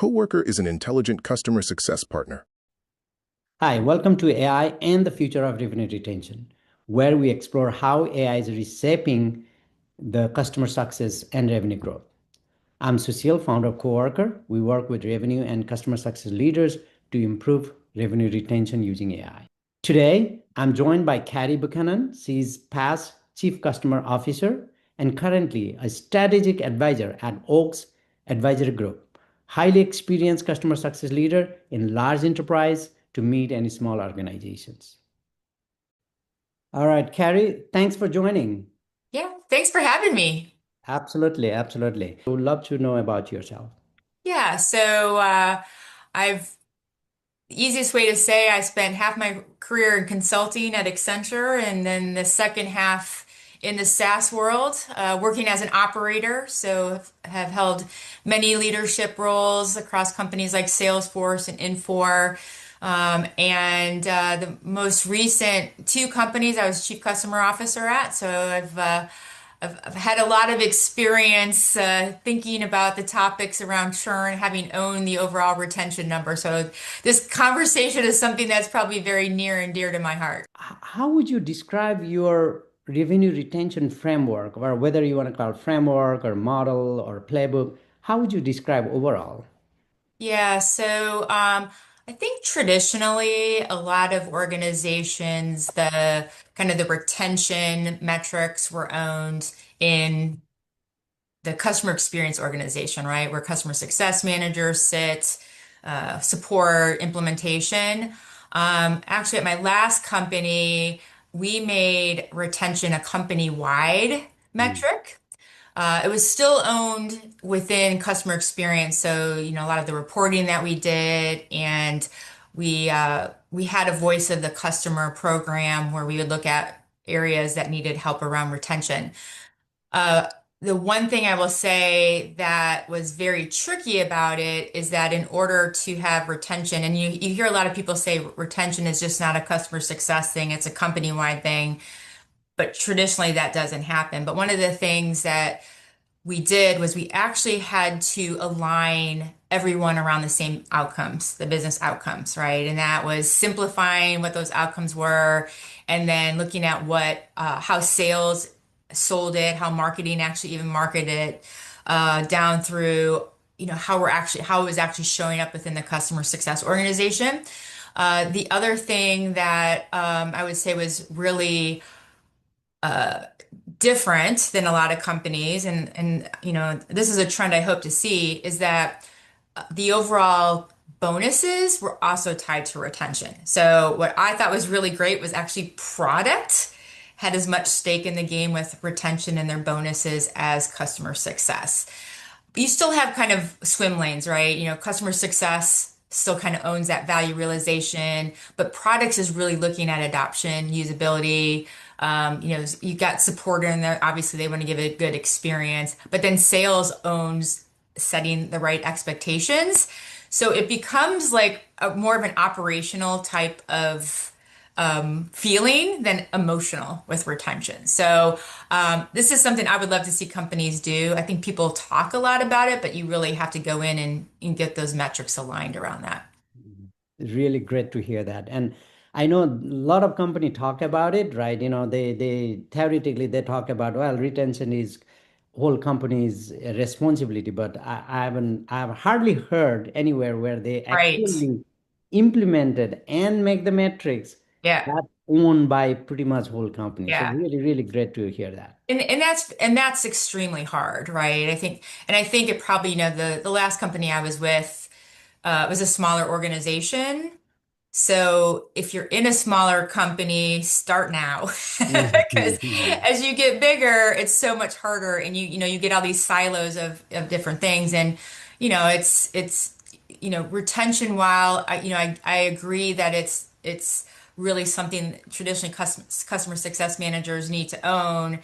CoWrkr is an intelligent customer success partner. Hi, welcome to AI and the Future of Revenue Retention, where we explore how AI is reshaping the customer success and revenue growth. I'm Sushil, founder of CoWrkr. We work with revenue and customer success leaders to improve revenue retention using AI. Today, I'm joined by Carrie Buchanan. She's past Chief Customer Officer and currently a strategic advisor at Oaks Advisory Group. Highly experienced customer success leader in large enterprise to meet any small organizations. All right, Carrie, thanks for joining. Yeah, thanks for having me. Absolutely, absolutely. I would love to know about yourself. Yeah, so I've the easiest way to say I spent half my career in consulting at Accenture and then the second half in the SaaS world, working as an operator. So have held many leadership roles across companies like Salesforce and Infor. And the most recent two companies I was chief customer officer at. So I've had a lot of experience thinking about the topics around churn, having owned the overall retention number. So this conversation is something that's probably very near and dear to my heart. How would you describe your revenue retention framework, or whether you want to call it framework or model or playbook? How would you describe overall? Yeah, so I think traditionally a lot of organizations, the kind of the retention metrics were owned in the customer experience organization, right? Where customer success managers sit, support, implementation. Actually, at my last company, we made retention a company-wide metric. It was still owned within customer experience. So, a lot of the reporting that we did, and we had a voice of the customer program where we would look at areas that needed help around retention. The one thing I will say that was very tricky about it is that in order to have retention, and you hear a lot of people say retention is just not a customer success thing, it's a company-wide thing. But traditionally that doesn't happen. But one of the things that we did was we actually had to align everyone around the same outcomes, the business outcomes, right? And that was simplifying what those outcomes were, and then looking at how sales sold it, how marketing actually even marketed it, down through, how it was actually showing up within the customer success organization. The other thing that I would say was really different than a lot of companies, and this is a trend I hope to see, is that the overall bonuses were also tied to retention. So what I thought was really great was actually product had as much stake in the game with retention and their bonuses as customer success. But you still have kind of swim lanes, right? Customer success still kind of owns that value realization, but products is really looking at adoption, usability. You got support in there. Obviously, they want to give a good experience, but then sales owns setting the right expectations. So it becomes like more of an operational type of feeling than emotional with retention. So this is something I would love to see companies do. I think people talk a lot about it, but you really have to go in and get those metrics aligned around that. It's really great to hear that. And I know a lot of companies talk about it, right? They theoretically they talk about, well, retention is whole company's responsibility, but I've hardly heard anywhere where they Right. actually implemented and make the metrics Yeah. that owned by pretty much whole company. So Yeah. really, really great to hear that. And that's extremely hard, right? I think it probably, the last company I was with was a smaller organization. So if you're in a smaller company, start now. Because Mhm. as you get bigger, it's so much harder, and you get all these silos of different things. And it's retention, while I agree that it's really something traditionally customer success managers need to own.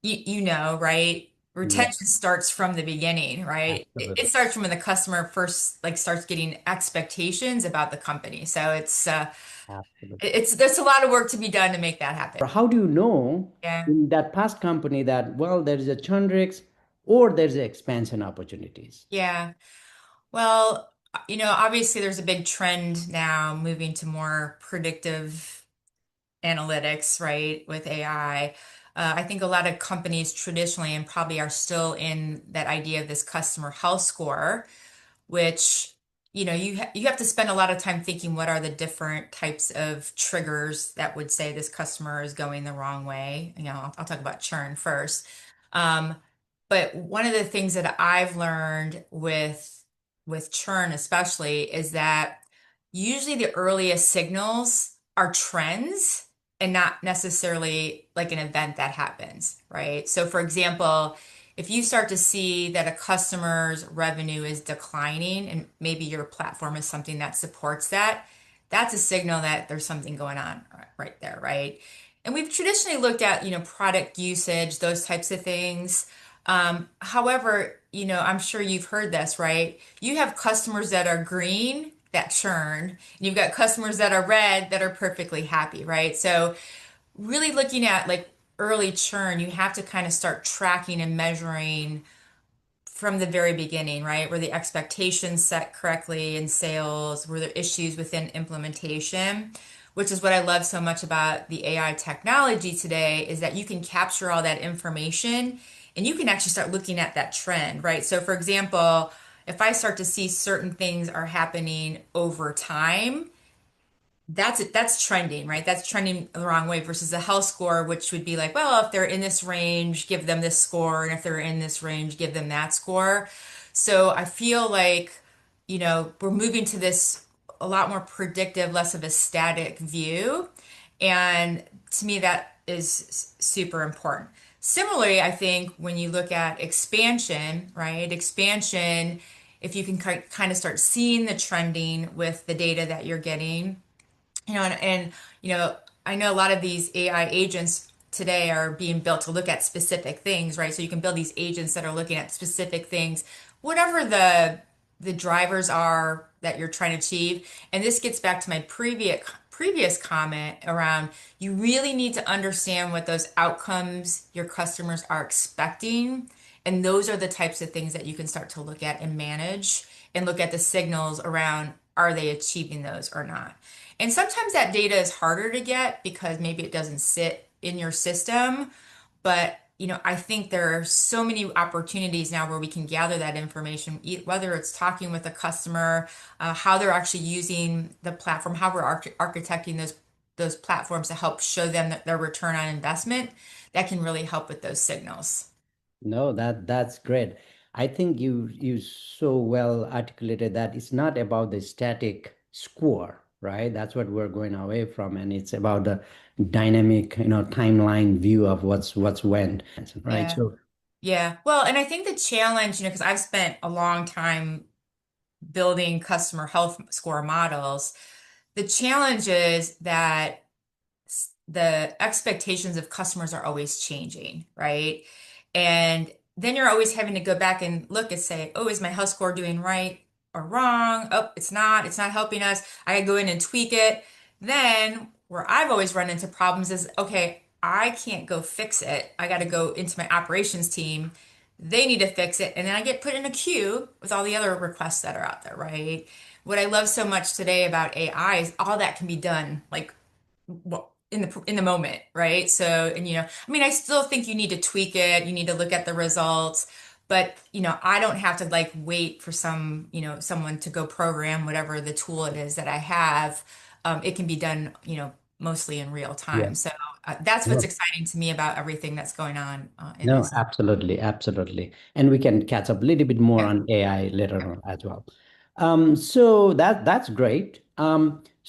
Right? Yeah, Retention starts from the beginning, right? It absolutely. starts from when the customer first starts getting expectations about the company. So Absolutely. it's there's a lot of work to be done to make that happen. How do you know Yeah. in that past company that, well, there is a churn risk or there's expansion opportunities? Yeah. Well, obviously there's a big trend now moving to more predictive analytics, right, with AI. I think a lot of companies traditionally and probably are still in that idea of this customer health score, which you have to spend a lot of time thinking what are the different types of triggers that would say this customer is going the wrong way. I'll talk about churn first. Um, but one of the things that I've learned with churn especially is that usually the earliest signals are trends and not necessarily like an event that happens, right? So for example, if you start to see that a customer's revenue is declining and maybe your platform is something that supports that, that's a signal that there's something going on right there, right? And we've traditionally looked at, product usage, those types of things. However, I'm sure you've heard this, right? You have customers that are green that churn, and you've got customers that are red that are perfectly happy, right? So really looking at like early churn, you have to kind of start tracking and measuring from the very beginning, right? Were the expectations set correctly in sales? Were there issues within implementation? Which is what I love so much about the AI technology today is that you can capture all that information and you can actually start looking at that trend, right? So for example, if I start to see certain things are happening over time, that's trending, right? That's trending the wrong way versus a health score, which would be like, well, if they're in this range, give them this score, and if they're in this range, give them that score. So I feel like, we're moving to this a lot more predictive, less of a static view. And to me, that is super important. Similarly, I think when you look at expansion, right? Expansion, if you can kind of start seeing the trending with the data that you're getting, and I know a lot of these AI agents today are being built to look at specific things, right? So you can build these agents that are looking at specific things, whatever the drivers are that you're trying to achieve. And this gets back to my previous comment around you really need to understand what those outcomes your customers are expecting. And those are the types of things that you can start to look at and manage and look at the signals around are they achieving those or not. And sometimes that data is harder to get because maybe it doesn't sit in your system. But, I think there are so many opportunities now where we can gather that information, whether it's talking with a customer, how they're actually using the platform, how we're architecting those platforms to help show them that their return on investment, that can really help with those signals. No, that's great. I think you so well articulated that it's not about the static score, right? That's what we're going away from, and it's about the dynamic, timeline view of what's went, right? Yeah. So Yeah. Well, and I think the challenge, because I've spent a long time building customer health score models. The challenge is that the expectations of customers are always changing, right? And then you're always having to go back and look and say, oh, is my health score doing right or wrong? Oh, it's not helping us. I go in and tweak it. Then where I've always run into problems is, okay, I can't go fix it. I got to go into my operations team. They need to fix it. And then I get put in a queue with all the other requests that are out there, right? What I love so much today about AI is all that can be done like in the moment, right? So, and I mean, I still think you need to tweak it, you need to look at the results, but I don't have to like wait for someone to go program whatever the tool it is that I have. It can be done, mostly in real yeah. time. So that's what's No. exciting to me about everything that's going on in No, this. absolutely, absolutely. And we can catch up a little bit more Yeah. on AI later on as well. So that's great.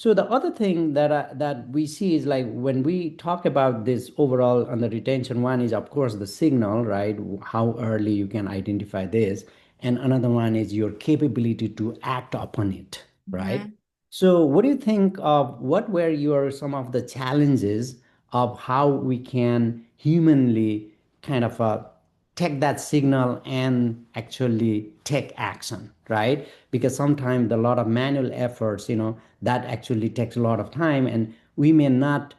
So the other thing that we see is like when we talk about this overall on the retention, one is of course the signal, right? How early you can identify this, and another one is your capability to act upon it, right? Mhm. So what do you think of what were your some of the challenges of how we can humanly kind of take that signal and actually take action, right? Because sometimes a lot of manual efforts, that actually takes a lot of time, and we may not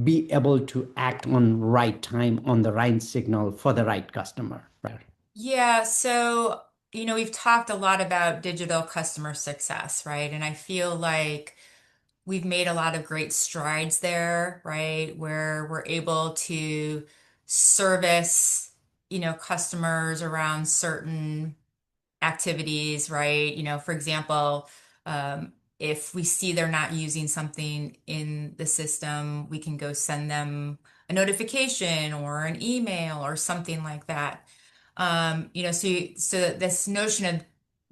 be able to act on right time on the right signal for the right customer, right? Yeah, so we've talked a lot about digital customer success, right? And I feel like we've made a lot of great strides there, right? Where we're able to service, customers around certain activities, right? For example, if we see they're not using something in the system, we can go send them a notification or an email or something like that. So this notion of,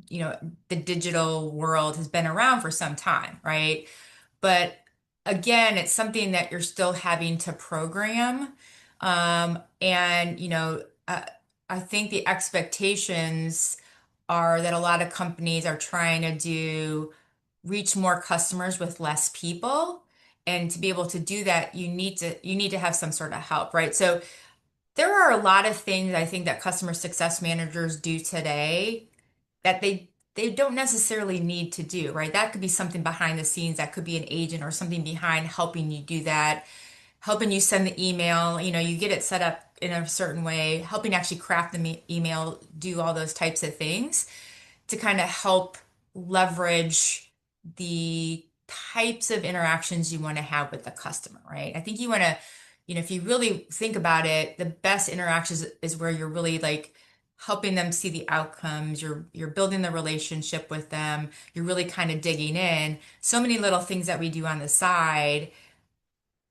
you know, the digital world has been around for some time, right? But again, it's something that you're still having to program. And, I think the expectations are that a lot of companies are trying to reach more customers with less people. And to be able to do that, you need to have some sort of help, right? So there are a lot of things I think that customer success managers do today that they don't necessarily need to do, right? That could be something behind the scenes, that could be an agent or something behind helping you do that, helping you send the email, you get it set up in a certain way, helping actually craft the email, do all those types of things to kind of help leverage the types of interactions you want to have with the customer, right? I think you want to, if you really think about it, the best interactions is where you're really like helping them see the outcomes, you're building the relationship with them, you're really kind of digging in. So many little things that we do on the side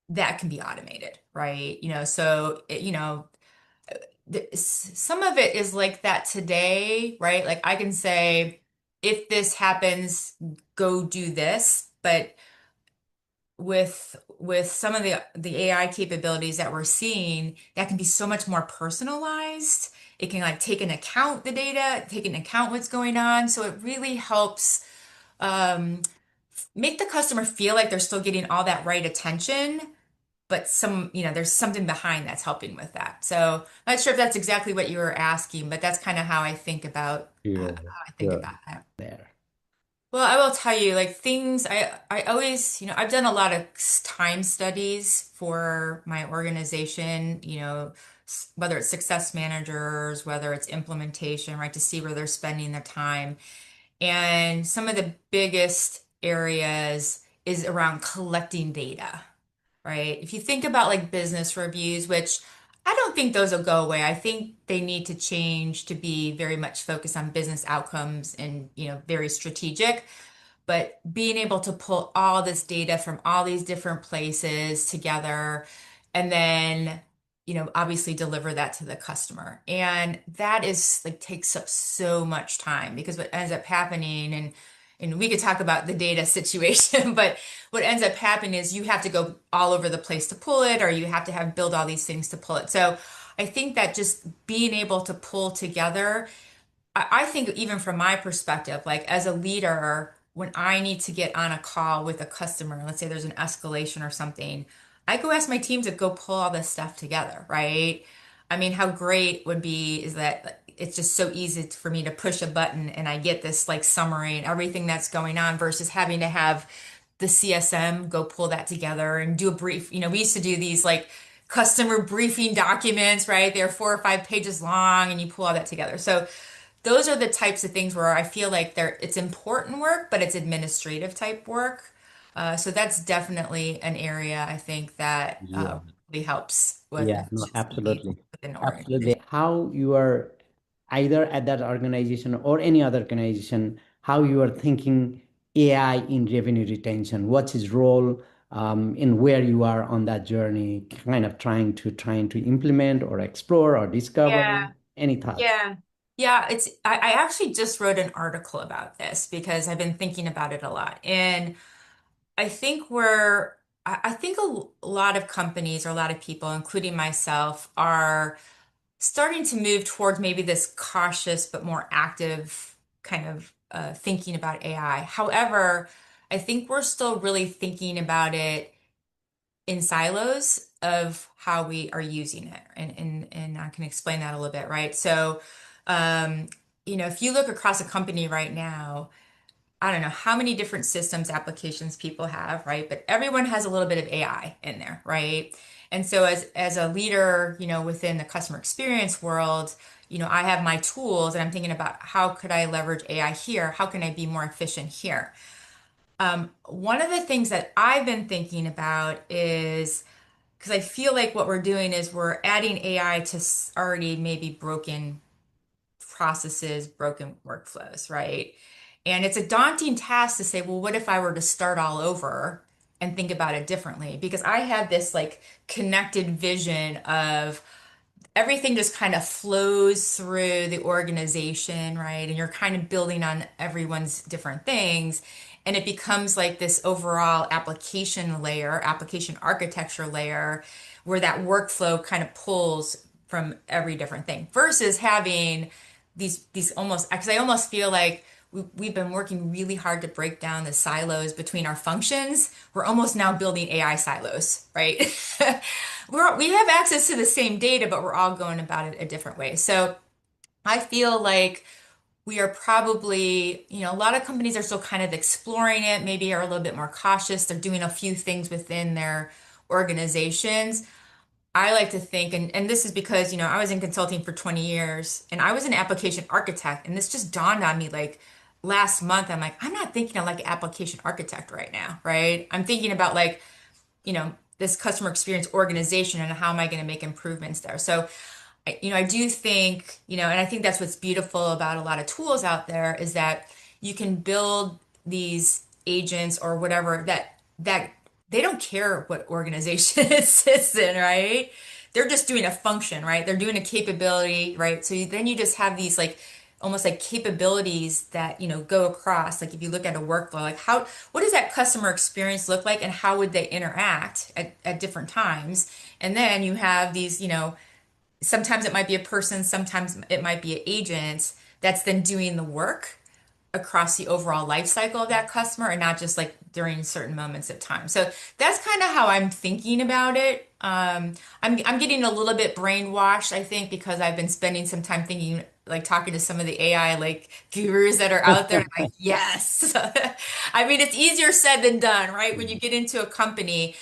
that can be automated, right? Some of it is like that today, right? Like I can say, if this happens, go do this. But with some of the AI capabilities that we're seeing, that can be so much more personalized. It can like take into account the data, take into account what's going on. So it really helps um, make the customer feel like they're still getting all that right attention, but there's something behind that's helping with that. So I'm not sure if that's exactly what you were asking, but that's kind of how I think about Sure, sure. that. There. Well, I will tell you, like things I always, I've done a lot of time studies for my organization, whether it's success managers, whether it's implementation, right, to see where they're spending their time. And some of the biggest areas is around collecting data, right? If you think about like business reviews, which I don't think those will go away. I think they need to change to be very much focused on business outcomes and, very strategic. But being able to pull all this data from all these different places together and then, obviously deliver that to the customer. And that is like takes up so much time because what ends up happening and we could talk about the data situation, but what ends up happening is you have to go all over the place to pull it, or you have to have build all these things to pull it. So I think that just being able to pull together, I think even from my perspective, like as a leader, when I need to get on a call with a customer, let's say there's an escalation or something, I go ask my team to go pull all this stuff together, right? I mean, how great would be is that it's just so easy for me to push a button and I get this like summary and everything that's going on versus having to have the CSM go pull that together and do a brief. We used to do these like customer briefing documents, right? They're 4 or 5 pages long and you pull all that together. So those are the types of things where I feel like it's important work, but it's administrative type work. So that's definitely an area I think that Yeah. really helps with Yeah, no, efficiency absolutely. within an Absolutely. organization. How you are either at that organization or any other organization, how you are thinking AI in revenue retention, what's its role, in where you are on that journey, kind of trying to implement or explore or discover. Yeah, Any thoughts? yeah. Yeah, I actually just wrote an article about this because I've been thinking about it a lot. And I think I think a lot of companies or a lot of people, including myself, are starting to move towards maybe this cautious but more active kind of thinking about AI. However, I think we're still really thinking about it in silos of how we are using it. And I can explain that a little bit, right? So, um, if you look across a company right now, I don't know how many different systems applications people have, right? But everyone has a little bit of AI in there, right? And so as a leader, within the customer experience world, I have my tools and I'm thinking about how could I leverage AI here? How can I be more efficient here? One of the things that I've been thinking about is because I feel like what we're doing is we're adding AI to already maybe broken processes, broken workflows, right? And it's a daunting task to say, well, what if I were to start all over and think about it differently? Because I have this like connected vision of everything just kind of flows through the organization, right? And you're kind of building on everyone's different things. And it becomes like this overall application layer, application architecture layer, where that workflow kind of pulls from every different thing versus having these almost, because I almost feel like we've been working really hard to break down the silos between our functions. We're almost now building AI silos, right? We have access to the same data, but we're all going about it a different way. So I feel like we are probably, a lot of companies are still kind of exploring it, maybe are a little bit more cautious. They're doing a few things within their organizations. I like to think, and this is because, I was in consulting for 20 years and I was an application architect. And this just dawned on me like last month. I'm like, I'm not thinking of like an application architect right now, right? I'm thinking about like, this customer experience organization and how am I going to make improvements there. So, I do think, and I think that's what's beautiful about a lot of tools out there is that you can build these agents or whatever that they don't care what organization it sits in, right? They're just doing a function, right? They're doing a capability, right? So then you just have these like almost like capabilities that, go across. Like if you look at a workflow, like what does that customer experience look like and how would they interact at different times? And then you have these, sometimes it might be a person, sometimes it might be an agent that's then doing the work across the overall life cycle of that customer and not just like during certain moments of time. So that's kind of how I'm thinking about it. I'm getting a little bit brainwashed, I think, because I've been spending some time thinking, like talking to some of the AI like gurus that are out there. I'm like, yes. I mean, it's easier said than done, right? When you get into a company,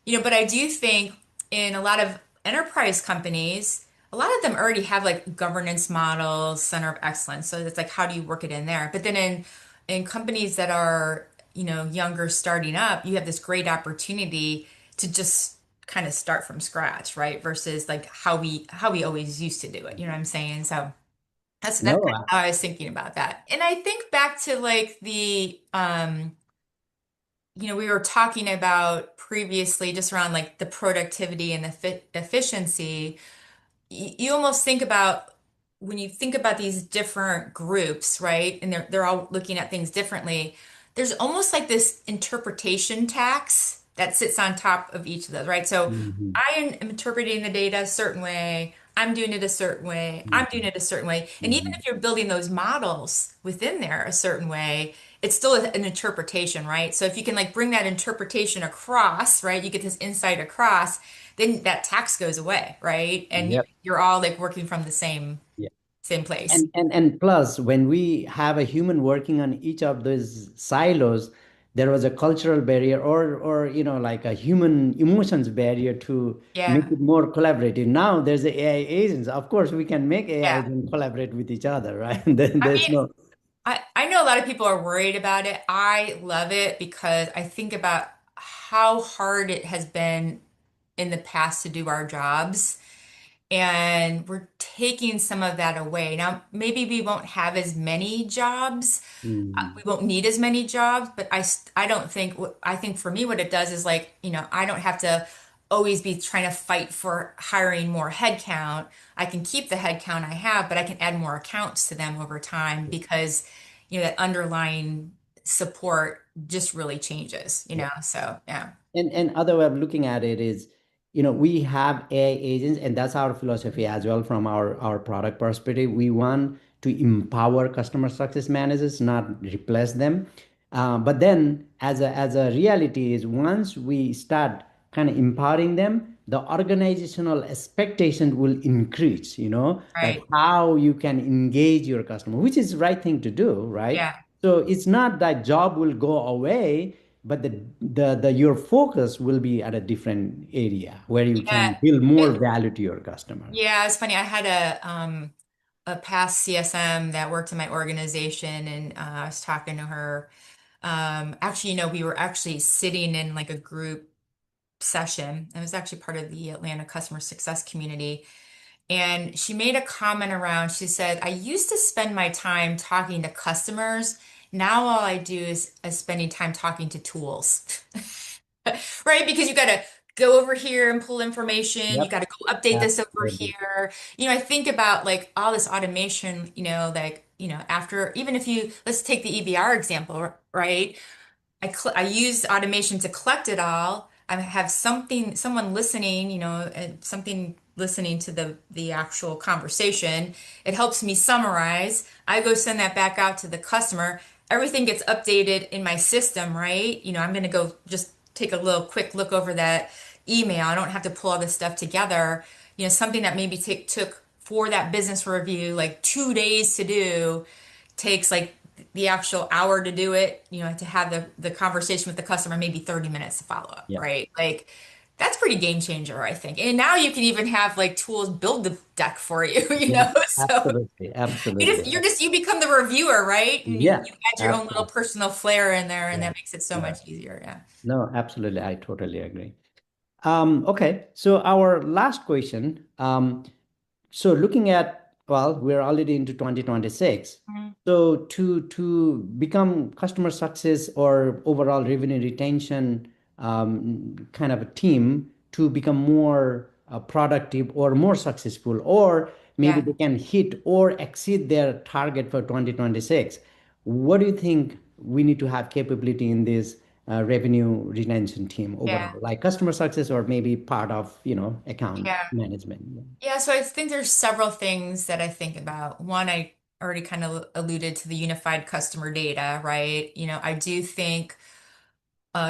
but I do think in a lot of enterprise companies, a lot of them already have like governance models, center of excellence. So it's like, how do you work it in there? But then in companies that are, younger starting up, you have this great opportunity to just kind of start from scratch, right? Versus like how we always used to do it. You know what I'm saying? So that's kind No, of how I was thinking about that. And I think back to like we were talking about previously just around like the productivity and the efficiency. You almost think about when you think about these different groups, right? And they're all looking at things differently. There's almost like this interpretation tax that sits on top of each of those, right? So mhm, I am interpreting the data a certain way. I'm doing it a certain way. I'm doing mhm, it a certain way. And even mhm. if you're building those models within there a certain way, it's still an interpretation, right? So if you can like bring that interpretation across, right, you get this insight across, then that tax goes away, right? And Yep. you're all like working from the same place. And plus, when we have a human working on each of those silos, there was a cultural barrier or like a human emotions barrier to make Yeah. it more collaborative. Now there's the AI agents. Of course, we can make AI Yeah. agents collaborate with each other, right? Then I there's mean, no. I know a lot of people are worried about it. I love it because I think about how hard it has been in the past to do our jobs. And we're taking some of that away. Now, maybe we won't have as many jobs. We Mm, won't need as many jobs, but I don't think, I think for me, what it does is like, I don't have to always be trying to fight for hiring more headcount. I can keep the headcount I have, but I can add more accounts to them over time because, that underlying support just really changes, yeah. So yeah. And other way of looking at it is, we have AI agents, and that's our philosophy as well from our product perspective. We want to empower customer success managers, not replace them. But then, as a reality is, once we start kind of empowering them, the organizational expectation will increase. Like Right. how you can engage your customer, which is the right thing to do, right? Yeah. So it's not that job will go away, but the your focus will be at a different area where you Yeah. can build more It, value to your customer. Yeah, it's funny. I had a past CSM that worked in my organization, and I was talking to her. Actually, we were actually sitting in like a group session. It was actually part of the Atlanta customer success community. And she made a comment around, she said, I used to spend my time talking to customers. Now all I do is spending time talking to tools. Right? Because you got to go over here and pull information. You Yep. got to go update this over Absolutely. here. I think about like all this automation, like, after, even if let's take the EBR example, right? I use automation to collect it all. I have someone listening, something listening to the actual conversation. It helps me summarize. I go send that back out to the customer. Everything gets updated in my system, right? I'm going to go just take a little quick look over that email. I don't have to pull all this stuff together. Something that maybe took for that business review like 2 days to do takes like the actual hour to do it, to have the conversation with the customer, maybe 30 minutes to follow up, Yeah. right? Like that's pretty game changer, I think. And now you can even have like tools build the deck for you, Yeah. So Absolutely. Absolutely. you become the reviewer, right? And you Yeah. add your own little Absolutely. personal flair in there, and Yeah. that makes it so Yeah. much easier. Yeah. No, absolutely. I totally agree. Okay. So our last question. So looking at, well, we're already into 2026. Mhm. So to become customer success or overall revenue retention kind of a team to become more productive or more successful, or maybe Yeah. they can hit or exceed their target for 2026. What do you think we need to have capability in this revenue retention team Yeah. overall, like customer success or maybe part of, account Yeah. management? Yeah, so I think there's several things that I think about. One, I already kind of alluded to the unified customer data, right? I do think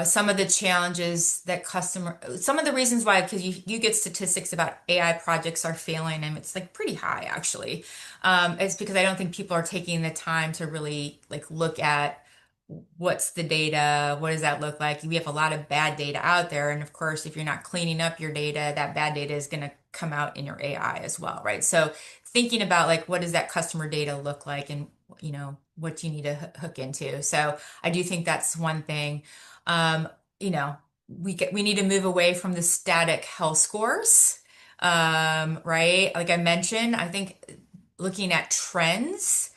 some of the challenges that some of the reasons why, because you get statistics about AI projects are failing, and it's like pretty high actually. It's because I don't think people are taking the time to really like look at what's the data, what does that look like? We have a lot of bad data out there, and of course, if you're not cleaning up your data, that bad data is going to come out in your AI as well, right? So thinking about like what does that customer data look like, and what do you need to hook into? So I do think that's one thing. Um, you know, we need to move away from the static health scores, right? Like I mentioned, I think looking at trends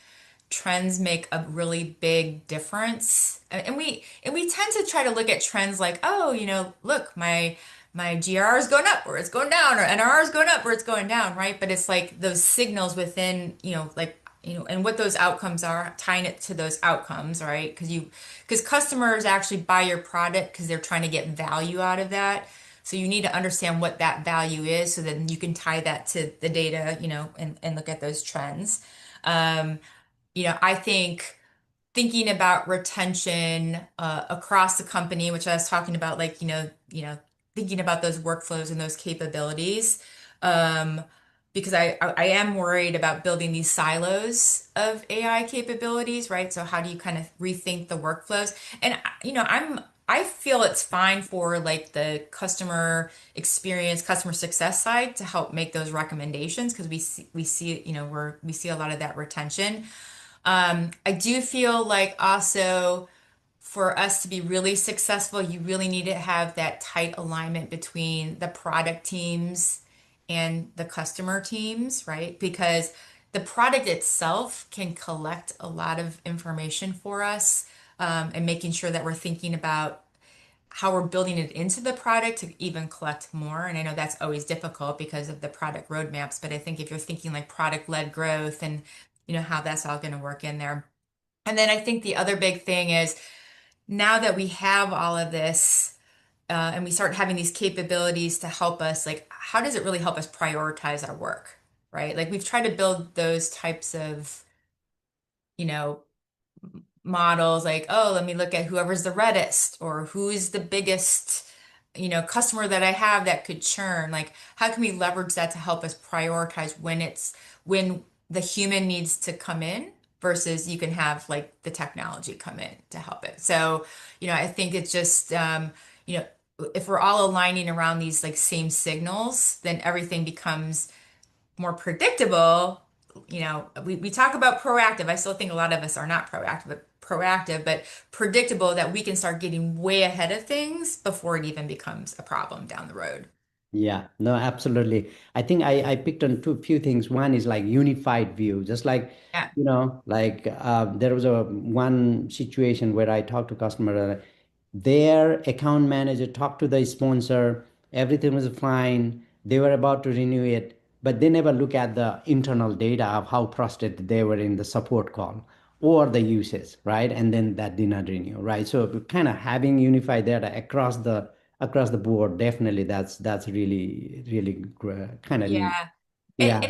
make a really big difference. And we tend to try to look at trends like, oh, look, my GRR is going up or it's going down, or NRR is going up or it's going down, right? But it's like those signals within, like, and what those outcomes are, tying it to those outcomes, right? Because customers actually buy your product because they're trying to get value out of that. So you need to understand what that value is so then you can tie that to the data, and look at those trends. Um, I think thinking about retention across the company, which I was talking about, like, thinking about those workflows and those capabilities. Um, because I am worried about building these silos of AI capabilities, right? So how do you kind of rethink the workflows? And I feel it's fine for like the customer experience, customer success side to help make those recommendations because we see we see a lot of that retention. I do feel like also for us to be really successful, you really need to have that tight alignment between the product teams and the customer teams, right? Because the product itself can collect a lot of information for us, and making sure that we're thinking about how we're building it into the product to even collect more. And I know that's always difficult because of the product roadmaps, but I think if you're thinking like product-led growth and how that's all going to work in there. And then I think the other big thing is now that we have all of this, and we start having these capabilities to help us, like, how does it really help us prioritize our work, right? Like we've tried to build those types of, you know, models like, oh, let me look at whoever's the reddest or who's the biggest, customer that I have that could churn. Like, how can we leverage that to help us prioritize when the human needs to come in versus you can have like the technology come in to help it. So, I think it's just, you know, if we're all aligning around these like same signals, then everything becomes more predictable, we talk about proactive. I still think a lot of us are not proactive, but predictable that we can start getting way ahead of things before it even becomes a problem down the road. Yeah, no, absolutely. I think I picked on two few things. One is like unified view, just like, Yeah. like there was a one situation where I talked to customer, their account manager talked to the sponsor, everything was fine. They were about to renew it, but they never look at the internal data of how frustrated they were in the support call or the usage, right? And then that did not renew, right? So kind of having unified data across the board, definitely that's really kind of neat. Yeah. And, Yeah.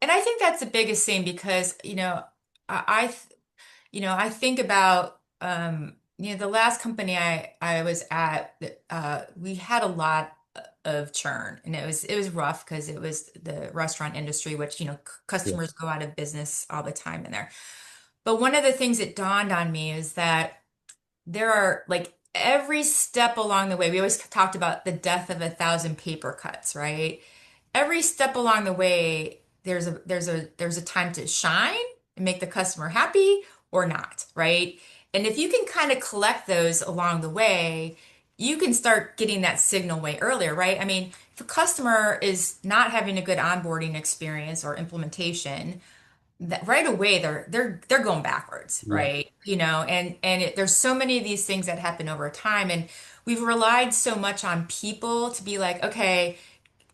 and I think that's the biggest thing because, I think about the last company I was at, we had a lot of churn and it was rough because it was the restaurant industry, which, Yeah. customers go out of business all the time in there. But one of the things that dawned on me is that there are like every step along the way, we always talked about the death of 1,000 paper cuts, right? Every step along the way, there's a time to shine and make the customer happy or not, right? And if you can kind of collect those along the way, you can start getting that signal way earlier, right? I mean, if a customer is not having a good onboarding experience or implementation, that right away they're going backwards, Yeah. right? There's so many of these things that happen over time, and we've relied so much on people to be like, okay,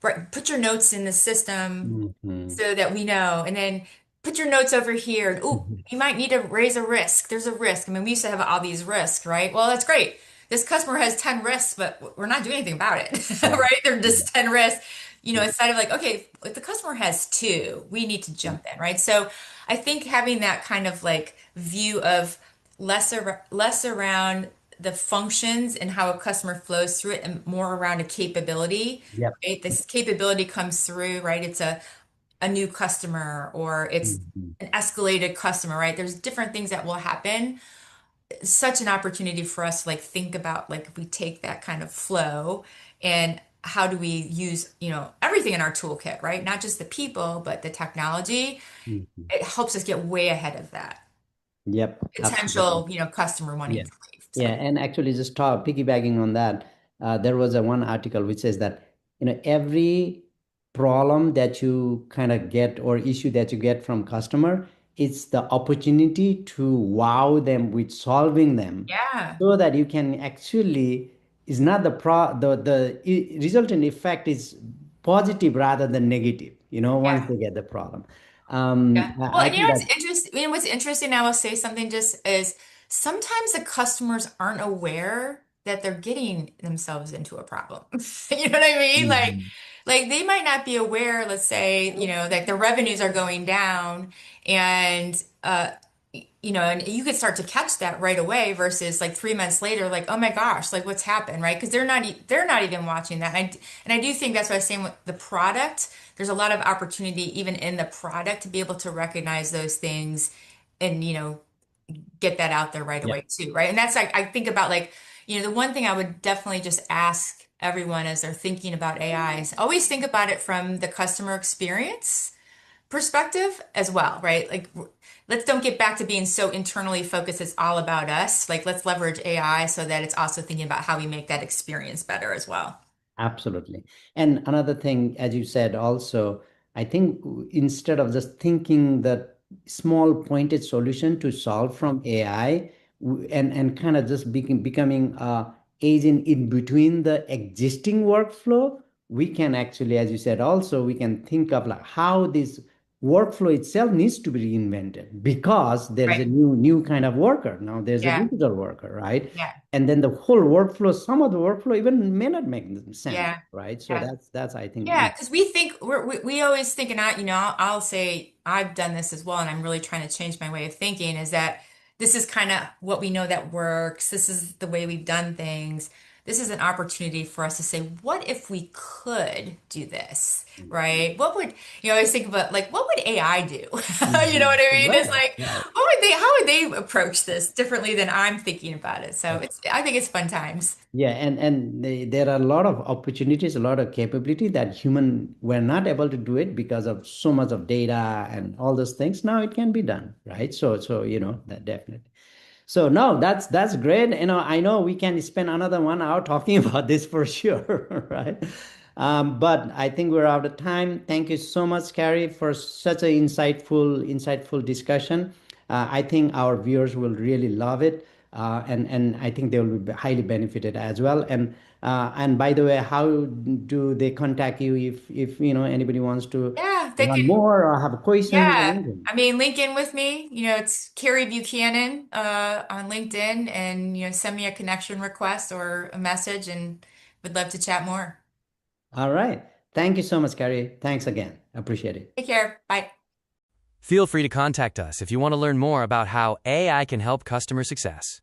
right, put your notes in the system Mhm. so that we know. And then put your notes over here. Oh, you might need to raise a risk. There's a risk. I mean, we used to have all these risks, right? Well, that's great. This customer has 10 risks, but we're not doing anything about it, Yeah. right? They're Yeah. just 10 risks. Yeah. Instead of like, okay, if the customer has two, we need to jump in, right? So I think having that kind of like view of less around the functions and how a customer flows through it and more around a capability, Yep. right? This capability comes through, right? It's a new customer or it's Mhm. an escalated customer, right? There's different things that will happen. Such an opportunity for us to like think about like if we take that kind of flow and how do we use, everything in our toolkit, right? Not just the people, but the technology. Mhm. It helps us get way ahead of that Yep. Absolutely. potential, customer wanting Yeah. to leave. Yeah, So and actually, just piggybacking on that, there was a one article which says that every problem that you kind of get or issue that you get from customer, it's the opportunity to wow them with solving them, yeah, so that you can actually is not the resultant effect is positive rather than negative. Once yeah. they get the problem, Yeah. Well, I and think what's that. interesting, what's interesting, I will say something just is sometimes the customers aren't aware that they're getting themselves into a problem. You know what I mean? Mhm. Like they might not be aware, let's say, like their revenues are going down and and you could start to catch that right away versus like 3 months later, like, oh my gosh, like what's happened, right? Because they're not even watching that. And I do think that's what I was saying with the product. There's a lot of opportunity even in the product to be able to recognize those things and get that out there right Yeah. away too, right? And that's like I think about like, the one thing I would definitely just ask everyone as they're thinking about AI is always think about it from the customer experience perspective as well, right? Like, let's don't get back to being so internally focused. It's all about us. Like, let's leverage AI so that it's also thinking about how we make that experience better as well. Absolutely. And another thing, as you said, also, I think instead of just thinking that small pointed solution to solve from AI and kind of just becoming a agent in between the existing workflow, we can actually, as you said, also we can think of like how this workflow itself needs to be reinvented because there is a Right. new kind of worker. Now there's a Yeah. digital worker, right? Yeah. And then the whole workflow, some of the workflow even may not make sense, Yeah. right? So Yeah. that's I Yeah. think. Because we think we always think, and I'll say I've done this as well, and I'm really trying to change my way of thinking is that this is kind of what we know that works. This is the way we've done things. this is an opportunity for us to say, what if we could do this, right? What would, I always think about like, what would AI do? You know what I mean? It's Right, like, right. how would they approach this differently than I'm thinking about it? So I think it's fun times. Yeah, there are a lot of opportunities, a lot of capability that human were not able to do it because of so much of data and all those things. Now it can be done, right? So that definitely. So no, that's great. I know we can spend another 1 hour talking about this for sure, right? But I think we're out of time. Thank you so much, Carrie, for such an insightful discussion. I think our viewers will really love it, and I think they will be highly benefited as well. And by the way, how do they contact you if anybody wants to Yeah, they learn can. more or have questions or Yeah. anything? I mean, link in with me. It's Carrie Buchanan on LinkedIn and send me a connection request or a message and would love to chat more. All right. Thank you so much, Carrie. Thanks again. Appreciate it. Take care. Bye. Feel free to contact us if you want to learn more about how AI can help customer success.